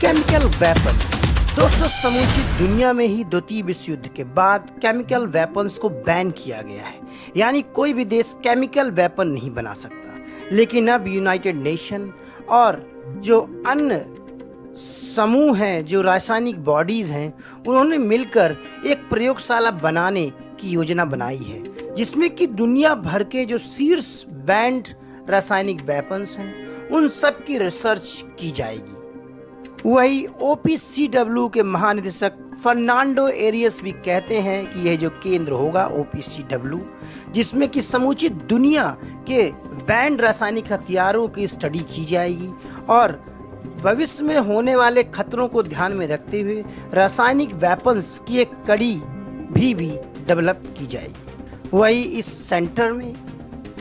Chemical weapon. दोस्तों, समूची दुनिया में ही द्वितीय विश्व युद्ध के बाद केमिकल वेपन्स को बैन किया गया है, यानी कोई भी देश केमिकल वेपन नहीं बना सकता। लेकिन अब यूनाइटेड नेशन और जो अन्य समूह हैं, जो रासायनिक बॉडीज हैं, उन्होंने मिलकर एक प्रयोगशाला बनाने की योजना बनाई है, जिसमें कि दुनिया भर के जो शीर्ष बैंड रासायनिक वेपन्स हैं, उन सब की रिसर्च की जाएगी। वही OPCW के महानिदेशक फर्नांडो एरियस भी कहते हैं कि यह जो केंद्र होगा OPCW, जिसमें कि समूची दुनिया के बैंड रासायनिक हथियारों की स्टडी की जाएगी और भविष्य में होने वाले खतरों को ध्यान में रखते हुए रासायनिक वेपन्स की एक कड़ी भी डेवलप की जाएगी। वही इस सेंटर में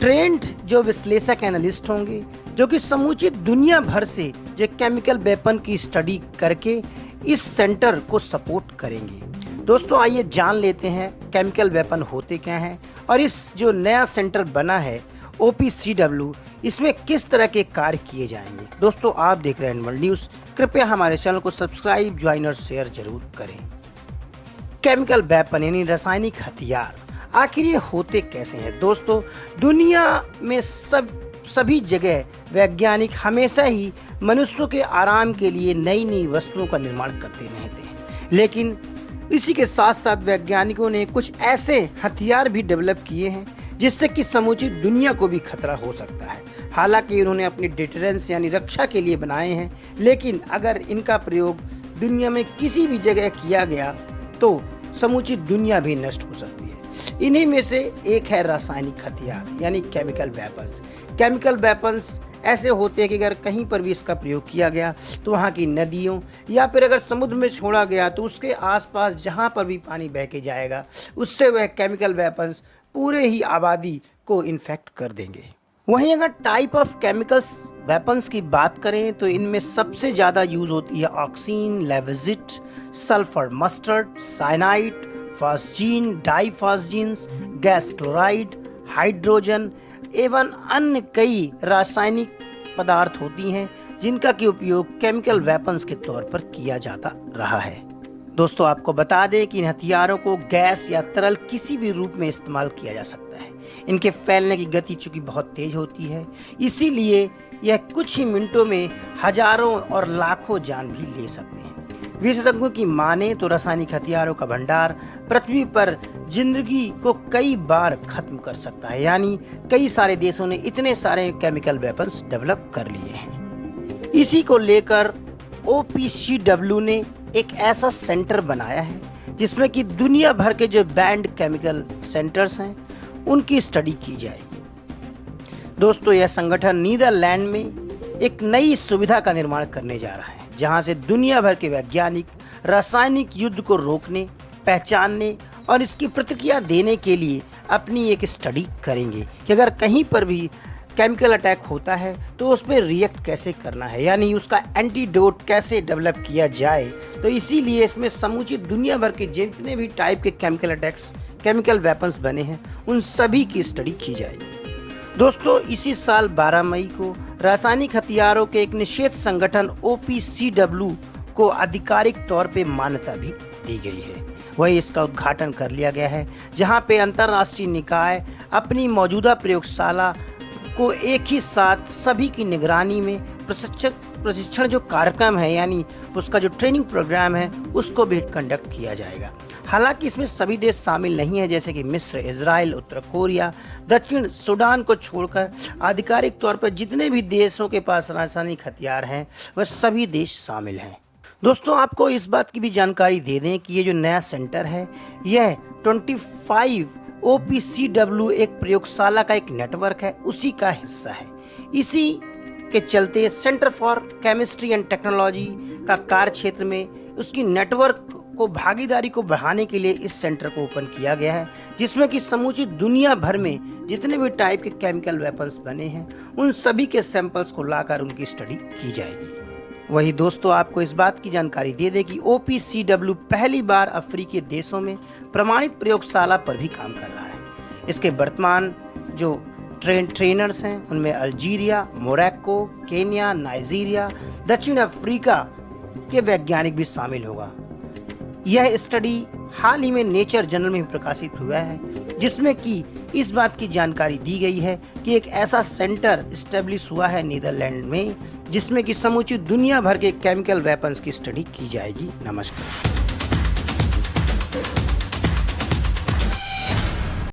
ट्रेंड जो विश्लेषक एनालिस्ट होंगे, जो कि समूची दुनिया भर से जो केमिकल वेपन की स्टडी करके इस सेंटर को सपोर्ट करेंगे। दोस्तों, आइए जान लेते हैं केमिकल वेपन होते क्या हैं और इस जो नया सेंटर बना है OPCW, इसमें किस तरह के कार्य किए जाएंगे। दोस्तों, आप देख रहे हैं एनिमल न्यूज़। कृपया हमारे चैनल को सब्सक्राइब, ज्वाइन और शेयर जरूर करें। केमिकल वेपन यानी रासायनिक हथियार आखिर ये होते कैसे हैं। दोस्तों, दुनिया में सभी जगह वैज्ञानिक हमेशा ही मनुष्यों के आराम के लिए नई नई वस्तुओं का निर्माण करते रहते हैं, लेकिन इसी के साथ साथ वैज्ञानिकों ने कुछ ऐसे हथियार भी डेवलप किए हैं जिससे कि समूची दुनिया को भी खतरा हो सकता है। हालांकि उन्होंने अपनी डिटरेंस यानी रक्षा के लिए बनाए हैं, लेकिन अगर इनका प्रयोग दुनिया में किसी भी जगह किया गया तो समूची दुनिया भी नष्ट हो सकती है। इन्हीं में से एक है रासायनिक हथियार यानी केमिकल वेपन्स। केमिकल वेपन्स ऐसे होते हैं कि अगर कहीं पर भी इसका प्रयोग किया गया तो वहाँ की नदियों या फिर अगर समुद्र में छोड़ा गया तो उसके आसपास जहाँ पर भी पानी बह के जाएगा, उससे वह केमिकल वेपन्स पूरे ही आबादी को इन्फेक्ट कर देंगे। वहीं अगर टाइप ऑफ केमिकल्स वेपन्स की बात करें तो इनमें सबसे ज़्यादा यूज़ होती है ऑक्सीन, lewisite, sulphur mustard, cyanide, phosgene, diphosgenes, gas chloride, hydrogen एवं अन्य कई रासायनिक पदार्थ होती हैं जिनका की उपयोग केमिकल वेपन्स के तौर पर किया जाता रहा है। दोस्तों, आपको बता दें कि इन हथियारों को गैस या तरल किसी भी रूप में इस्तेमाल किया जा सकता है। इनके फैलने की गति चूंकि बहुत तेज होती है, इसीलिए यह कुछ ही मिनटों में हजारों और लाखों जान भी ले सकते हैं। विशेषज्ञों की माने तो रासायनिक हथियारों का भंडार पृथ्वी पर जिंदगी को कई बार खत्म कर सकता है, यानी कई सारे देशों ने इतने सारे केमिकल वेपन्स डेवलप कर लिए हैं। इसी को लेकर OPCW ने एक ऐसा सेंटर बनाया है जिसमें कि दुनिया भर के जो बैंड केमिकल सेंटर्स हैं उनकी स्टडी की जाएगी। दोस्तों, यह संगठन नीदरलैंड में एक नई सुविधा का निर्माण करने जा रहा है, जहां से दुनिया भर के वैज्ञानिक रासायनिक युद्ध को रोकने, पहचानने और इसकी प्रतिक्रिया देने के लिए अपनी एक स्टडी करेंगे कि अगर कहीं पर भी केमिकल अटैक होता है तो उस पर रिएक्ट कैसे करना है, यानी उसका एंटीडोट कैसे डेवलप किया जाए। तो इसीलिए इसमें समूची दुनिया भर के जितने भी टाइप के केमिकल अटैक्स, केमिकल वेपन्स बने हैं, उन सभी की स्टडी की जाएगी। दोस्तों, इसी साल 12 मई को रासायनिक हथियारों के एक निषेध संगठन OPCW को आधिकारिक तौर पे मान्यता भी दी गई है। वही इसका उद्घाटन कर लिया गया है, जहां पे अंतर्राष्ट्रीय निकाय अपनी मौजूदा प्रयोगशाला को एक ही साथ सभी की निगरानी में प्रशिक्षण जो कार्यक्रम है, यानी उसका जो ट्रेनिंग प्रोग्राम है, उसको भी कंडक्ट किया जाएगा। हालांकि इसमें सभी देश शामिल नहीं है, जैसे कि मिस्र, इजराइल, उत्तर कोरिया, दक्षिण सूडान को छोड़कर आधिकारिक तौर पर जितने भी देशों के पास रासायनिक हथियार हैं वह सभी देश शामिल हैं। दोस्तों, आपको इस बात की भी जानकारी दे दें कि ये जो नया सेंटर है, यह 25 OPCW एक प्रयोगशाला का एक नेटवर्क है, उसी का हिस्सा है। इसी के चलते centre for chemistry and technology का कार्य क्षेत्र में उसकी नेटवर्क को भागीदारी को बढ़ाने के लिए इस सेंटर को ओपन किया गया है, जिसमें कि समूची दुनिया भर में जितने भी टाइप के केमिकल वेपन्स बने हैं उन सभी के सैंपल्स को लाकर उनकी स्टडी की जाएगी। वही दोस्तों, आपको इस बात की जानकारी दे दें कि OPCW पहली बार अफ्रीकी देशों में प्रमाणित प्रयोगशाला पर भी काम कर रहा है। इसके वर्तमान जो ट्रेनर्स हैं उनमें अल्जीरिया, मोरक्को, केन्या, नाइजीरिया, दक्षिण अफ्रीका के वैज्ञानिक भी शामिल होगा। यह स्टडी हाल ही में नेचर जर्नल में प्रकाशित हुआ है, जिसमें कि इस बात की जानकारी दी गई है कि एक ऐसा सेंटर इस्टेब्लिश हुआ है नीदरलैंड में, जिसमें कि समूची दुनिया भर के केमिकल वेपन्स की स्टडी की जाएगी। नमस्कार।